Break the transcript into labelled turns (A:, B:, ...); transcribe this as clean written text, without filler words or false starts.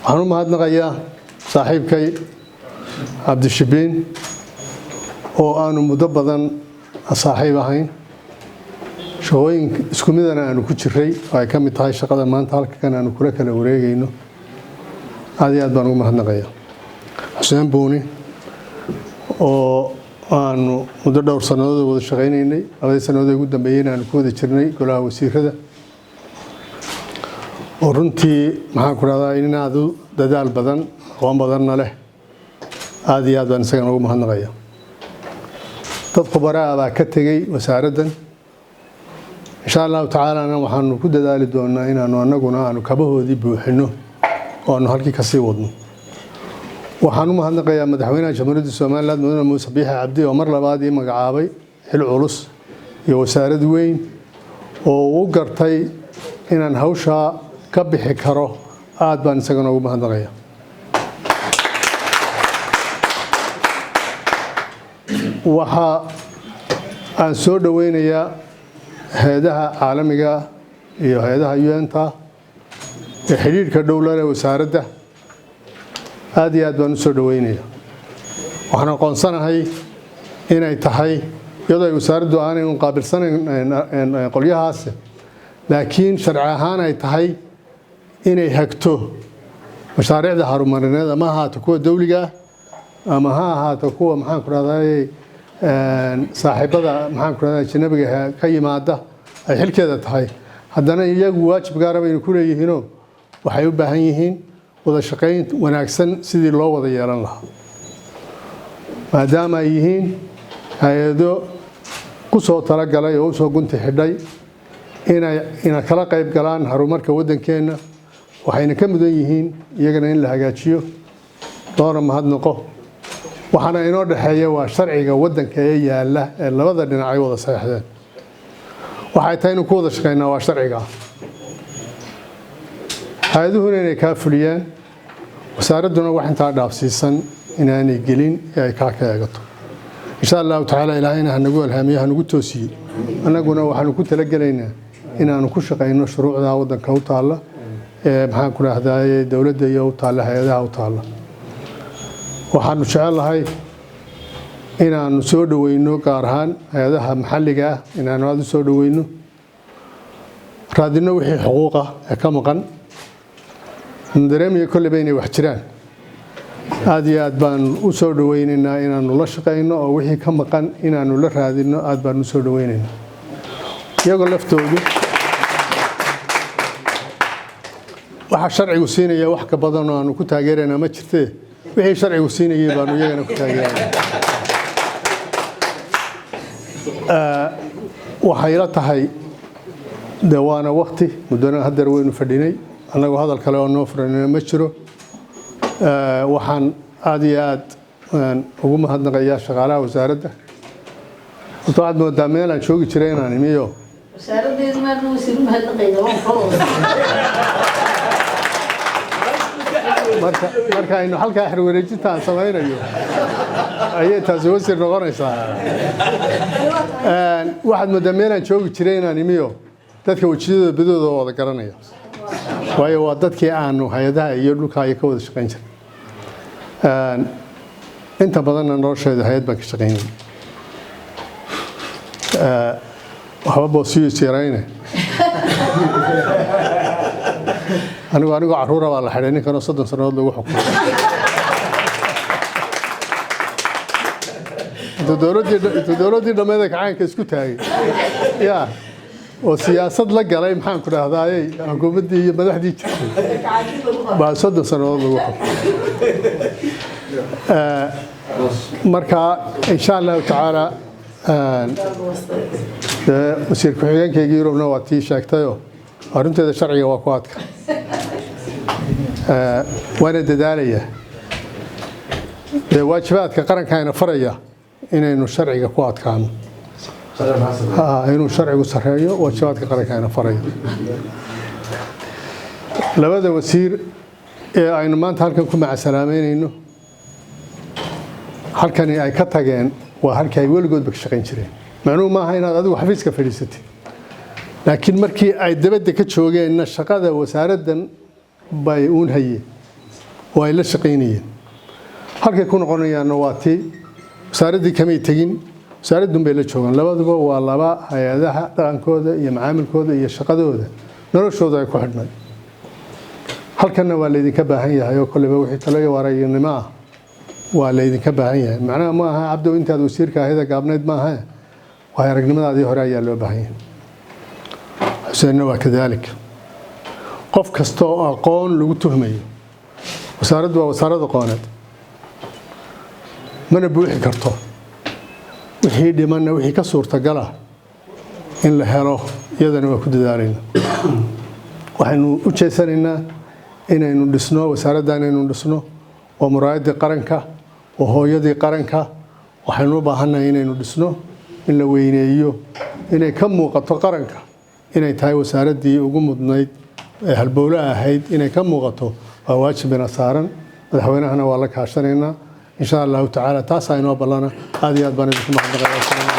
A: waxaan u mahadnaqayaa saaxiibkay cabdishabiin oo aanu muddo badan saaxiib ahayn shaqooyin isku midana aanu ku jiray oo ay ka mid tahay shaqada maanta halkan aanu kula kala wareegayno aad iyo aad baan ugu mahadnaqayaa xuseen buuni oo aanu muddo dhowr sannadood wada shaqaynaynay 2 sannadood ugu dambeeyayna aanu ku wada jirnay golaha wasiirada oo runtii maxaan ku radaa in aad dadaal badan aqoon badanna leh aad iyo aad baan isagana ugu mahadnaqayaa dad khubaraa baa ka tegay wasaaraddan insha allahu tacaala waxaanu ku dadaali doonaa inaanu annaguna aanu kabahoodii buuxino oo aanu halkii ka sii wadno waxaan u mahadnaqayaa madaxweynaha jamhuuriyadda Soomaaliland mudane Muuse Biixi Cabdi oo mar labaad ii magacaabay xil culus iyo wasaarad weyn oo uu gartay inaan hawsha ka bixi karo aad baan isagana ugu mahadnaqayaa waxa aan soo dhaweynayaa hay'adaha caalamiga iyo hay'adaha UN-ta ee xiriirka dowladda wasaaradda aad iyo aad baan u soo dhaweynayaa waxaan aqoonsanahay inay tahay iyadoo wasaaraddu aanay u qaabilsanayn qolyahaas laakiin sharci ahaan ay tahay inay hagto mashaariicda horumarineed ama ahaato kuwa dawliga ama ha ahaato kuwa maxaan ku raadayay saaxiibada maxaan ku raadayay ajnabiga ka yimaada ay xilkeeda tahay haddana iyagu waajib gaar ah inay ku leeyihiin waxay u baahan yihiin wada shaqayn wanaagsan sidii loo wada yeelan lahaa maadaama ay yihiin hay'ado ku soo talagalay oo soo gunti xidhay inay kala qayb galaan horumarka waddankeena waxayna ka mudan yihiin iyagana in la hagaajiyo doona mahadnaqo waxaana inoo dhaxeeya waa sharciga waddanka ee yaala ee labada dhinac ay wada saxeexdeen waxay tahay inuu ku wada shaqeynaa waa sharciga hay'aduhuna inay ka fuliyaan wasaaradduna wax intaa dhaafsiisan inaanay gelin ee ay ka eegato insha allahu tacaala ilaahayna hanagu alhaamiyo hanagu toosiyo annaguna waxaanu ku talagelaynaa inaanu ku shaqeyno shuruucda waddanka u taalla ee maxaan ku raahdaay dawladda iyo u taalla hay'adaha u taalla waxaanu jecelahay inaanu soo dhaweyno gaar ahaan hay'adaha maxalliga ah inaanu aad u soo dhaweyno raadino wixii xuquuq ah ee ka maqan dareemiyo kolleyba inay wax jiraan aad iyo aad baan u soo dhaweynaynaa inaanu la shaqeyno oo wixii ka maqan inaanu la raadino aad baan u soo dhaweynaynaa iyagoo laftoodu waxa sharcigu siinaya wax ka badan oo aanu ku taageeraynaa ma jirtee wixii sharcigu siinayay baanu iyagana ku taageeraynaa waxay la tahay dawaana waqti muddana haddar waynu fadhinay annagoo hadal kale oo noo furanina ma jiro waxaan aad iyo aad ugu mahadnaqayaa shaqaalaha wasaaradda horta waxaad moodaa meel aan joogi jiray inaan imiyo wasaaraddeedu maadna wasiiru mahadnaqayna marka aynu halkaa xirwareejinta aan samaynayo ayay taasi wasiir noqonaysaa waxaad moodaa meel aan joogi jiray inaan imiyo dadka wejiyadooda badooda wada garanaya waayo waa dadkii aanu hay'adaha iyo dhulka ay ka wada shaqayn jiray inta badanna nolosheeda hay'ad baan ka shaqaynay waxba boosiyo yarayne anigoo carruura baa la xidhay ninkanoo 30 sannadood lagu xukumay dowladdii dhammeed ee kacaanka isku taagay yaa oo siyaasad la galay maxaan ku dhahdayay xukuumaddii iyo madaxdii jirtay baa 30 sannadood lagu xukumay marka insha allahu tacaala wasiir ku-xigeenkaygii Yurubna waa tii sheegtayoo arrinteeda sharciga waa ku adka waana dadaalaya waajibaadka qarankaayna faraya inaynu sharciga ku adkaano inuu sharcigu sareeyo waajibaadka qarankaayna farayo labada wasiir ee aynu maanta halkan ku macasalaameynayno halkani ay ka tageen waa halkii ay weligoodba ka shaqayn jireen macnuhu maaha inaad adigu xafiiska fadhiisatid laakiin markii ay dabadda ka joogeenna shaqada wasaaraddan bay uun hayeen oo ay la shaqeynayeen halkay ku noqonayaanna waa tii wasaaradii kamay tegin wasaaradun bay la joogaan labaduba waa laba hay'adaha dhaqankooda iyo macaamilkooda iyo shaqadooda noloshooda ay ku xidhnay halkana waa la idinka baahan yahay oo kulliba wixii kale waraynimo ah waa la idinka baahan yahay macnaha ma aha cabdo intaad wasiirka ahayda gaabneed ma aha waa aragnimadaadii hore ayaa loo baahan yahay xuseenna waa kadaalika qof kasta oo aqoon lagu tuhmayo wasaaraddu waa wasaarad aqooneed mana buuxi karto wixii dhimanna wixii ka suurtagal ah in la helo iyadana waa ku dadaalayna waxaynu u jeesanaynaa inaynu dhisno wasaaradda inaynu dhisno oo muraayadii qaranka oo hooyadii qaranka waxaynu u baahannahay inaynu dhisno in la weyneeyo inay ka muuqato qaranka inay tahay wasaaraddii ugu mudnayd ee halbowle ahayd inay ka muuqato waa waajibina saaran madaxweynahana waa la kaashanaynaa insha allahu tacaala taasaa inoo ballana aad iyo aad baan idinku mahadnaqayaa